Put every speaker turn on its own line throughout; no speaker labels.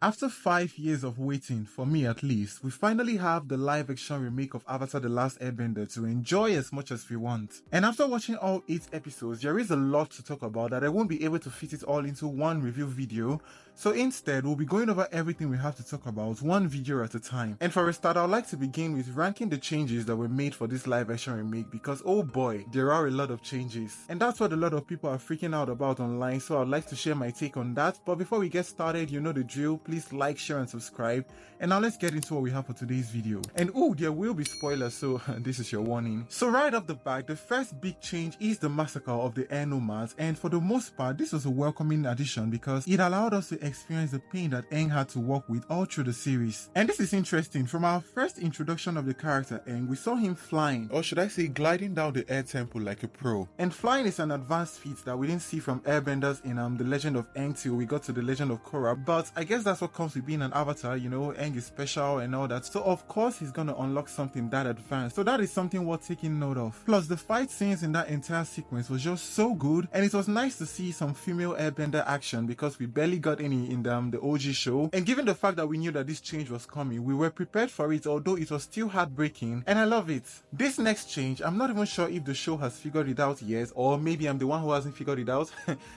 After 5 years of waiting, for me at least, we finally have the live-action remake of Avatar The Last Airbender to enjoy as much as we want. And after watching all 8 episodes, there is a lot to talk about that I won't be able to fit it all into one review video, so instead we'll be going over everything we have to talk about one video at a time. And for a start, I'd like to begin with ranking the changes that were made for this live-action remake because oh boy, there are a lot of changes. And that's what a lot of people are freaking out about online, so I'd like to share my take on that. But before we get started, you know the drill. Please like, share and subscribe. And now let's get into what we have for today's video. And oh, there will be spoilers, so this is your warning. So right off the bat, the first big change is the massacre of the air nomads, and for the most part this was a welcoming addition because it allowed us to experience the pain that Aang had to work with all through the series. And this is interesting. From our first introduction of the character Aang, we saw him flying, or should I say gliding down the air temple like a pro. And flying is an advanced feat that we didn't see from airbenders in The Legend of Aang till we got to The Legend of Korra, but I guess that's what comes with being an avatar, you know, Aang is special and all that, so of course he's gonna unlock something that advanced, so that is something worth taking note of. Plus the fight scenes in that entire sequence was just so good, and it was nice to see some female airbender action because we barely got any in the OG show, and given the fact that we knew that this change was coming, we were prepared for it, although it was still heartbreaking, and I love it. This next change, I'm not even sure if the show has figured it out yet, or maybe I'm the one who hasn't figured it out.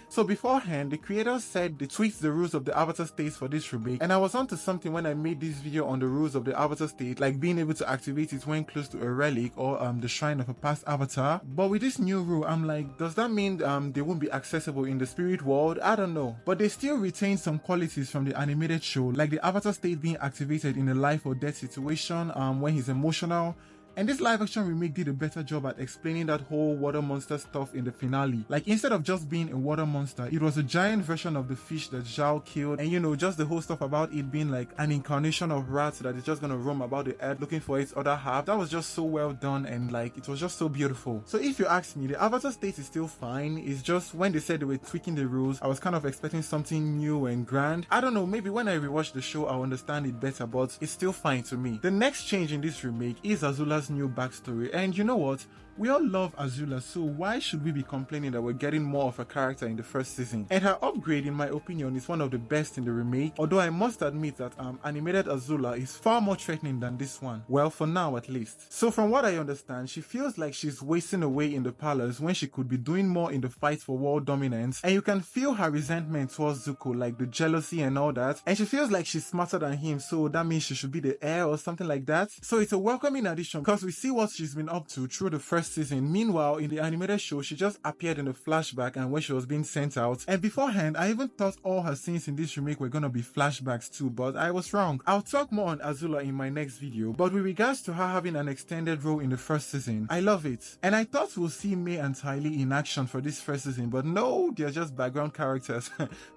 So beforehand, the creators said they tweaked the rules of the avatar states for this remake, and I was onto something when I made this video on the rules of the avatar state, like being able to activate it when close to a relic or the shrine of a past avatar. But with this new rule, I'm like, does that mean they won't be accessible in the spirit world? I don't know. But they still retain some qualities from the animated show, like the avatar state being activated in a life or death situation when he's emotional. And this live action remake did a better job at explaining that whole water monster stuff in the finale. Like instead of just being a water monster, it was a giant version of the fish that Zhao killed, and you know, just the whole stuff about it being like an incarnation of rats that is just gonna roam about the earth looking for its other half. That was just so well done, and like it was just so beautiful. So if you ask me, the avatar state is still fine. It's just when they said they were tweaking the rules, I was kind of expecting something new and grand. I don't know, maybe when I rewatch the show I'll understand it better, but it's still fine to me. The next change in this remake is Azula's new backstory, and you know what? We all love Azula, so why should we be complaining that we're getting more of a character in the first season? And her upgrade, in my opinion, is one of the best in the remake, although I must admit that animated Azula is far more threatening than this one. Well, for now at least. So from what I understand, she feels like she's wasting away in the palace when she could be doing more in the fight for world dominance, and you can feel her resentment towards Zuko, like the jealousy and all that, and she feels like she's smarter than him, so that means she should be the heir or something like that. So it's a welcoming addition because we see what she's been up to through the first season. Meanwhile, in the animated show, she just appeared in a flashback and when she was being sent out. And beforehand, I even thought all her scenes in this remake were gonna be flashbacks too, but I was wrong. I'll talk more on Azula in my next video, but with regards to her having an extended role in the first season, I love it. And I thought we'll see Mei and Ty Lee in action for this first season, but no, they're just background characters.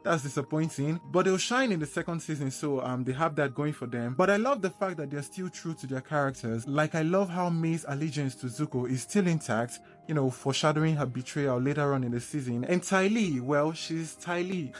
That's disappointing, but they'll shine in the second season, so they have that going for them. But I love the fact that they're still true to their characters. Like I love how Mei's allegiance to Zuko is still intact, you know, foreshadowing her betrayal later on in the season. And Ty Lee, well, she's Ty Lee.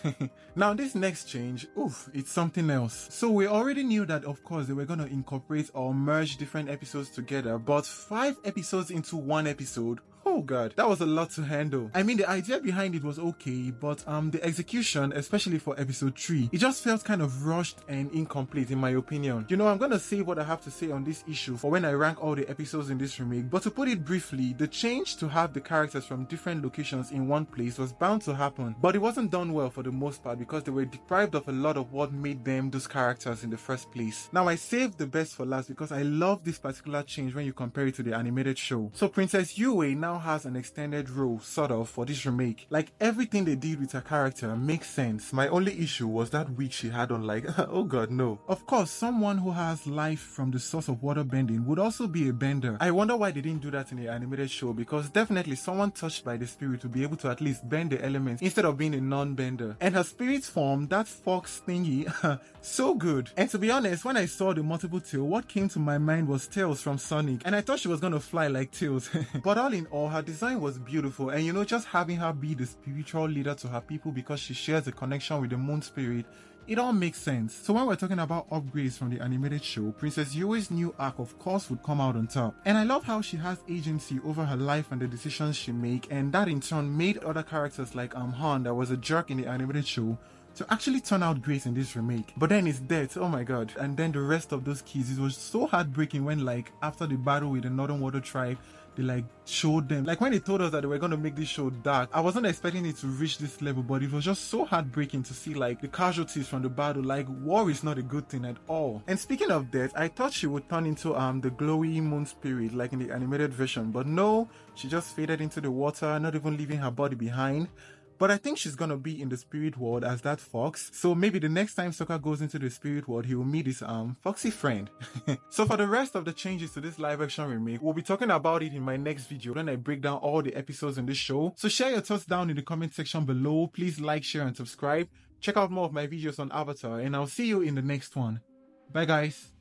Now this next change, oof, it's something else. So we already knew that of course they were going to incorporate or merge different episodes together, but 5 episodes into one episode, oh god, that was a lot to handle. I mean, the idea behind it was okay, but the execution, especially for episode 3, it just felt kind of rushed and incomplete in my opinion. You know, I'm gonna say what I have to say on this issue for when I rank all the episodes in this remake, but to put it briefly, the change to have the characters from different locations in one place was bound to happen, but it wasn't done well for the most part because they were deprived of a lot of what made them those characters in the first place. Now I saved the best for last because I love this particular change when you compare it to the animated show. So Princess Yue now has an extended role, sort of, for this remake. Like everything they did with her character makes sense. My only issue was that wig she had on, like, oh god, no. Of course, someone who has life from the source of water bending would also be a bender. I wonder why they didn't do that in the animated show, because definitely someone touched by the spirit would be able to at least bend the elements instead of being a non-bender. And her spirit form, that fox thingy, so good. And to be honest, when I saw the multiple tail, what came to my mind was Tails from Sonic, and I thought she was gonna fly like Tails. But all in all, her design was beautiful, and you know, just having her be the spiritual leader to her people because she shares a connection with the moon spirit, it all makes sense. So when we're talking about upgrades from the animated show, Princess Yui's new arc of course would come out on top. And I love how she has agency over her life and the decisions she makes, and that in turn made other characters like Han, that was a jerk in the animated show, to actually turn out great in this remake. But then his death, oh my god. And then the rest of those kids, it was so heartbreaking when like after the battle with the Northern Water Tribe, they like showed them, like when they told us that they were going to make this show dark, I wasn't expecting it to reach this level, but it was just so heartbreaking to see like the casualties from the battle. Like war is not a good thing at all. And speaking of death, I thought she would turn into the glowy moon spirit like in the animated version, but no, she just faded into the water, not even leaving her body behind. But I think she's gonna be in the spirit world as that fox. So maybe the next time Sokka goes into the spirit world, he will meet his foxy friend. So for the rest of the changes to this live action remake, we'll be talking about it in my next video when I break down all the episodes in this show. So share your thoughts down in the comment section below. Please like, share, and subscribe. Check out more of my videos on Avatar, and I'll see you in the next one. Bye guys.